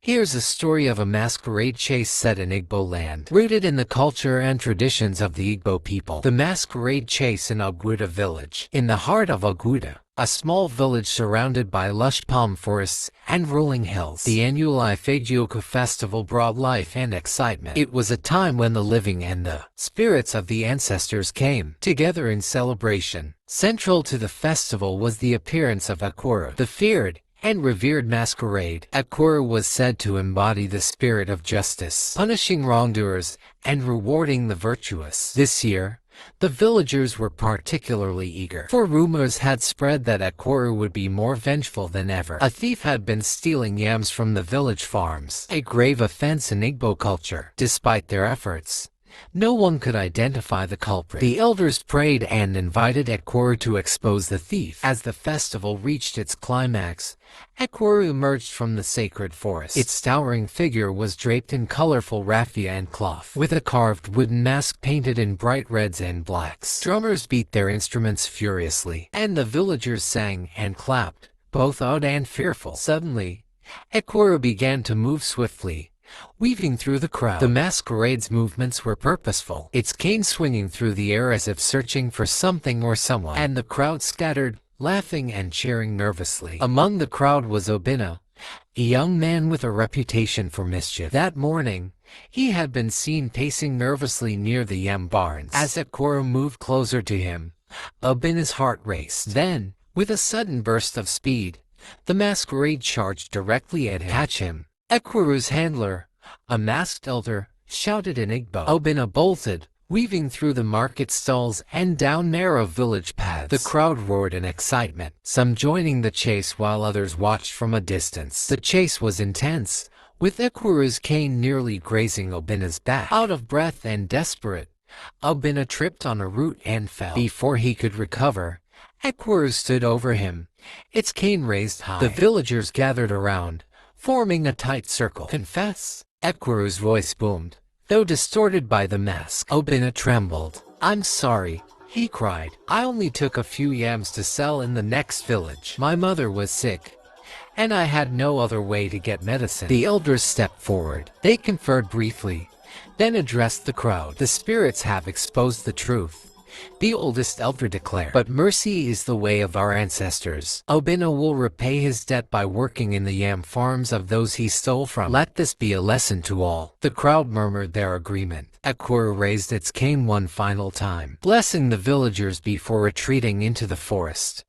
Here's a story of a masquerade chase set in Igbo land, rooted in the culture and traditions of the Igbo people. The masquerade chase in Oguta village. In the heart of Oguta, a small village surrounded by lush palm forests and rolling hills, the annual Ifejioku festival brought life and excitement. It was a time when the living and the spirits of the ancestors came together in celebration. Central to the festival was the appearance of Akuru, the feared and revered masquerade. Akuru was said to embody the spirit of justice, punishing wrongdoers and rewarding the virtuous. This year, the villagers were particularly eager, for rumors had spread that Akuru would be more vengeful than ever. A thief had been stealing yams from the village farms, a grave offense in Igbo culture. Despite their efforts, no one could identify the culprit. The elders prayed and invited Akuru to expose the thief. As the festival reached its climax, Akuru emerged from the sacred forest. Its towering figure was draped in colorful raffia and cloth, with a carved wooden mask painted in bright reds and blacks. Drummers beat their instruments furiously, and the villagers sang and clapped, both awed and fearful. Suddenly, Akuru began to move swiftly, weaving through the crowd. The masquerade's movements were purposeful, its cane swinging through the air as if searching for something or someone, and the crowd scattered, laughing and cheering nervously. Among the crowd was Obinna, a young man with a reputation for mischief. That morning, he had been seen pacing nervously near the yam barns. As Akuru moved closer to him, Obinna's heart raced. Then, with a sudden burst of speed, the masquerade charged directly at him. Catch him! Akuru's handler, a masked elder, shouted in Igbo. Obinna bolted, weaving through the market stalls and down narrow village paths. The crowd roared in excitement, some joining the chase while others watched from a distance. The chase was intense, with Akuru's cane nearly grazing Obinna's back. Out of breath and desperate, Obinna tripped on a root and fell. Before he could recover, Akuru stood over him, its cane raised high. The villagers gathered around, forming a tight circle. "Confess!" Akuru's voice boomed, though distorted by the mask. Obinna trembled. "I'm sorry," he cried. "I only took a few yams to sell in the next village. My mother was sick, and I had no other way to get medicine." The elders stepped forward. They conferred briefly, then addressed the crowd. "The spirits have exposed the truth," the oldest elder declared. "But mercy is the way of our ancestors. Obinna will repay his debt by working in the yam farms of those he stole from. Let this be a lesson to all." The crowd murmured their agreement. Akuru raised its cane one final time, blessing the villagers before retreating into the forest.